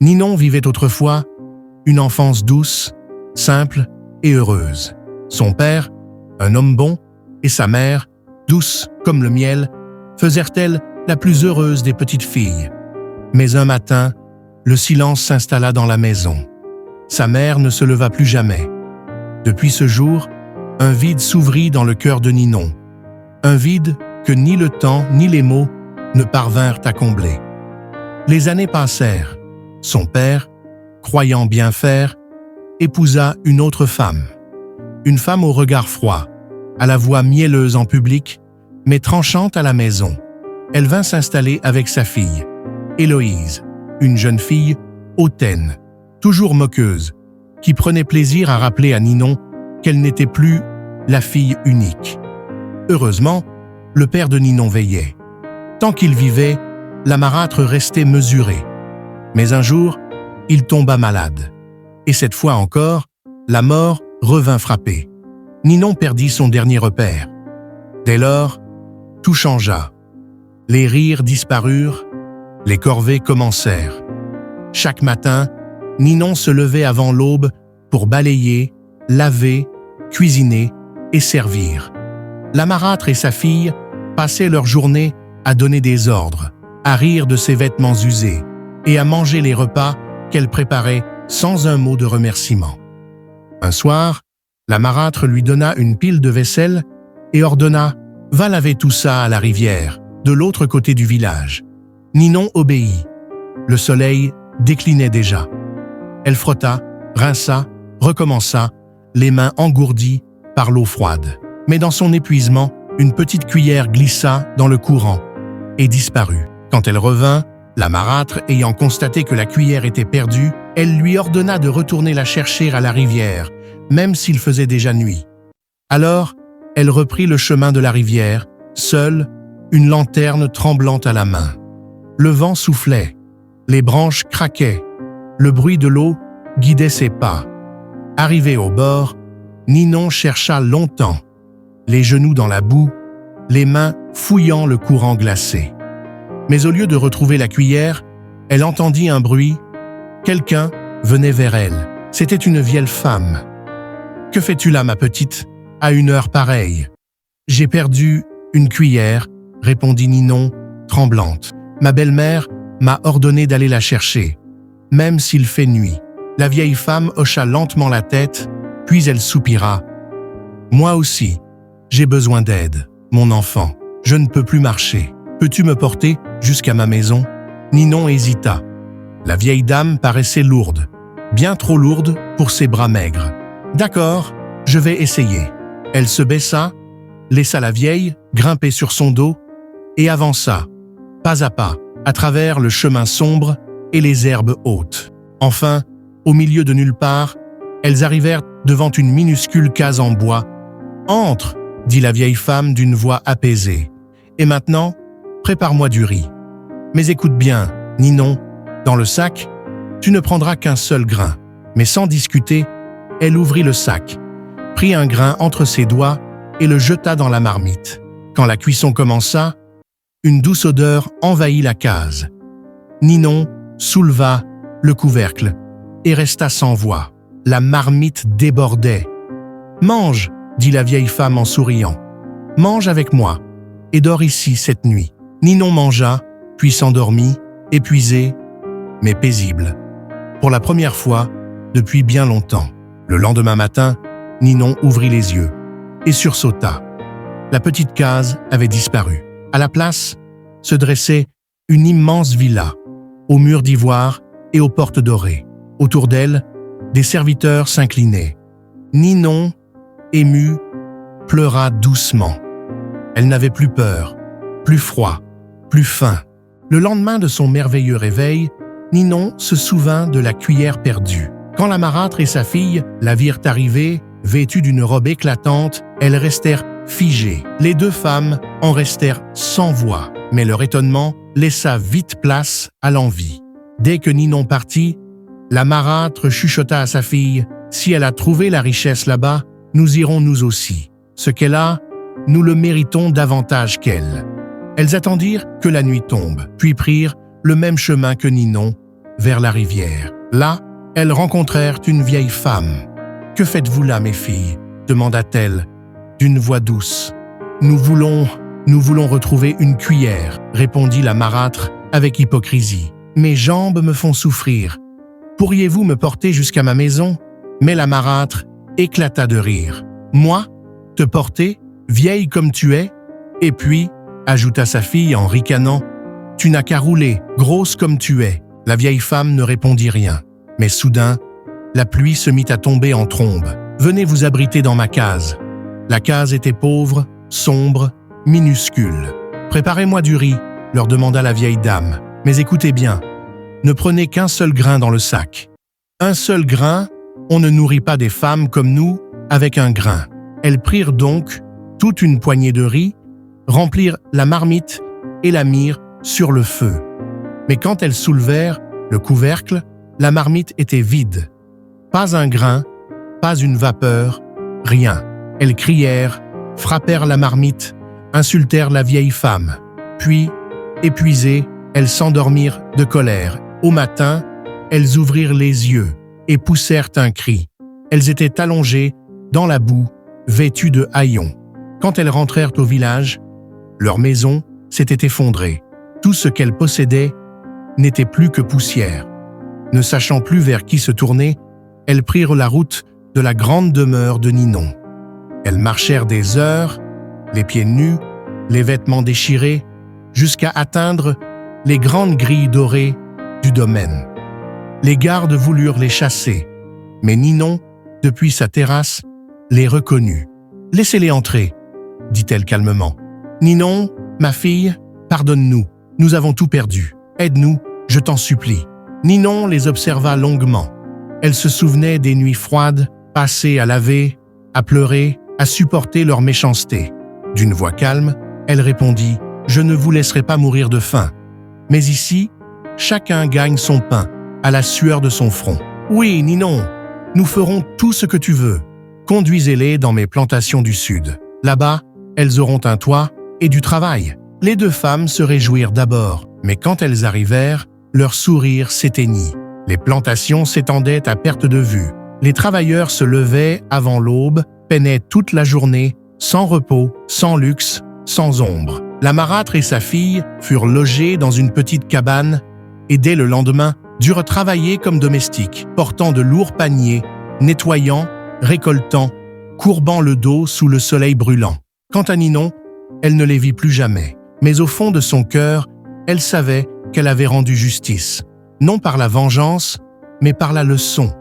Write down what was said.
Ninon vivait autrefois une enfance douce, simple et heureuse. Son père, un homme bon, et sa mère, douce comme le miel, faisèrent-elle la plus heureuse des petites filles. Mais un matin, le silence s'installa dans la maison. Sa mère ne se leva plus jamais. Depuis ce jour, un vide s'ouvrit dans le cœur de Ninon. Un vide que ni le temps ni les mots ne parvinrent à combler. Les années passèrent. Son père, croyant bien faire, épousa une autre femme. Une femme au regard froid, à la voix mielleuse en public, mais tranchante à la maison. Elle vint s'installer avec sa fille, Héloïse, une jeune fille hautaine, toujours moqueuse, qui prenait plaisir à rappeler à Ninon qu'elle n'était plus la fille unique. Heureusement, le père de Ninon veillait. Tant qu'il vivait, la marâtre restait mesurée. Mais un jour, il tomba malade. Et cette fois encore, la mort revint frapper. Ninon perdit son dernier repère. Dès lors, tout changea. Les rires disparurent, les corvées commencèrent. Chaque matin, Ninon se levait avant l'aube pour balayer, laver, cuisiner et servir. La marâtre et sa fille passaient leur journée à donner des ordres, à rire de ses vêtements usés et à manger les repas qu'elle préparait sans un mot de remerciement. Un soir, la marâtre lui donna une pile de vaisselle et ordonna « Va laver tout ça à la rivière, de l'autre côté du village. » Ninon obéit. Le soleil déclinait déjà. Elle frotta, rinça, recommença, les mains engourdies par l'eau froide. Mais dans son épuisement, une petite cuillère glissa dans le courant et disparut. Quand elle revint, la marâtre, ayant constaté que la cuillère était perdue, elle lui ordonna de retourner la chercher à la rivière, même s'il faisait déjà nuit. Alors, elle reprit le chemin de la rivière, seule, une lanterne tremblante à la main. Le vent soufflait, les branches craquaient, le bruit de l'eau guidait ses pas. Arrivée au bord, Ninon chercha longtemps, les genoux dans la boue, les mains fouillant le courant glacé. Mais au lieu de retrouver la cuillère, elle entendit un bruit. Quelqu'un venait vers elle. C'était une vieille femme. « Que fais-tu là, ma petite, à une heure pareille ?»« J'ai perdu une cuillère, » répondit Ninon, tremblante. « Ma belle-mère m'a ordonné d'aller la chercher, même s'il fait nuit. » La vieille femme hocha lentement la tête, puis elle soupira. « Moi aussi, j'ai besoin d'aide, mon enfant. Je ne peux plus marcher. Peux-tu me porter jusqu'à ma maison ?» Ninon hésita. La vieille dame paraissait lourde, bien trop lourde pour ses bras maigres. « D'accord, je vais essayer. » Elle se baissa, laissa la vieille grimper sur son dos et avança, pas à pas, à travers le chemin sombre et les herbes hautes. Enfin, au milieu de nulle part, elles arrivèrent devant une minuscule case en bois. « Entre !» dit la vieille femme d'une voix apaisée. « Et maintenant, prépare-moi du riz. Mais écoute bien, Ninon, dans le sac, tu ne prendras qu'un seul grain. » Mais sans discuter, elle ouvrit le sac, prit un grain entre ses doigts et le jeta dans la marmite. Quand la cuisson commença, une douce odeur envahit la case. Ninon souleva le couvercle et resta sans voix. La marmite débordait. « Mange !» dit la vieille femme en souriant. « Mange avec moi et dors ici cette nuit. » Ninon mangea, puis s'endormit, épuisée, mais paisible. Pour la première fois depuis bien longtemps. Le lendemain matin, Ninon ouvrit les yeux et sursauta. La petite case avait disparu. À la place, se dressait une immense villa, aux murs d'ivoire et aux portes dorées. Autour d'elle, des serviteurs s'inclinaient. Ninon, émue, pleura doucement. Elle n'avait plus peur, plus froid, plus faim. Le lendemain de son merveilleux réveil, Ninon se souvint de la cuillère perdue. Quand la marâtre et sa fille la virent arriver, vêtues d'une robe éclatante, elles restèrent figées. Les deux femmes en restèrent sans voix, mais leur étonnement laissa vite place à l'envie. Dès que Ninon partit, la marâtre chuchota à sa fille « Si elle a trouvé la richesse là-bas, nous irons nous aussi. Ce qu'elle a, nous le méritons davantage qu'elle. » Elles attendirent que la nuit tombe, puis prirent le même chemin que Ninon, vers la rivière. Là, elles rencontrèrent une vieille femme. « Que faites-vous là, mes filles » demanda-t-elle, d'une voix douce. « Nous voulons retrouver une cuillère » répondit la marâtre avec hypocrisie. « Mes jambes me font souffrir. Pourriez-vous me porter jusqu'à ma maison » Mais la marâtre éclata de rire. « Moi, te porter, vieille comme tu es ?» Et puis, ajouta sa fille en ricanant, « Tu n'as qu'à rouler, grosse comme tu es. » La vieille femme ne répondit rien. Mais soudain, la pluie se mit à tomber en trombe. « Venez vous abriter dans ma case. » La case était pauvre, sombre, minuscule. « Préparez-moi du riz, » leur demanda la vieille dame. « Mais écoutez bien, ne prenez qu'un seul grain dans le sac. Un seul grain, on ne nourrit pas des femmes comme nous avec un grain. » Elles prirent donc toute une poignée de riz, remplirent la marmite et la mirent sur le feu. Mais quand elles soulevèrent le couvercle, la marmite était vide. Pas un grain, pas une vapeur, rien. Elles crièrent, frappèrent la marmite, insultèrent la vieille femme. Puis, épuisées, elles s'endormirent de colère. Au matin, elles ouvrirent les yeux et poussèrent un cri. Elles étaient allongées dans la boue, vêtues de haillons. Quand elles rentrèrent au village, leur maison s'était effondrée. Tout ce qu'elles possédaient n'était plus que poussière. Ne sachant plus vers qui se tourner, elles prirent la route de la grande demeure de Ninon. Elles marchèrent des heures, les pieds nus, les vêtements déchirés, jusqu'à atteindre les grandes grilles dorées du domaine. Les gardes voulurent les chasser, mais Ninon, depuis sa terrasse, les reconnut. « Laissez-les entrer, » dit-elle calmement. « Ninon, ma fille, pardonne-nous, nous avons tout perdu. Aide-nous, je t'en supplie. » Ninon les observa longuement. Elle se souvenait des nuits froides, passées à laver, à pleurer, à supporter leur méchanceté. D'une voix calme, elle répondit « Je ne vous laisserai pas mourir de faim. Mais ici, chacun gagne son pain, à la sueur de son front. Oui, Ninon, nous ferons tout ce que tu veux. Conduisez-les dans mes plantations du sud. Là-bas, elles auront un toit et du travail. » Les deux femmes se réjouirent d'abord, mais quand elles arrivèrent, leur sourire s'éteignit. Les plantations s'étendaient à perte de vue. Les travailleurs se levaient avant l'aube, peinaient toute la journée, sans repos, sans luxe, sans ombre. La marâtre et sa fille furent logées dans une petite cabane et dès le lendemain durent travailler comme domestiques, portant de lourds paniers, nettoyant, récoltant, courbant le dos sous le soleil brûlant. Quant à Ninon, elle ne les vit plus jamais. Mais au fond de son cœur, elle savait qu'elle avait rendu justice, non par la vengeance, mais par la leçon.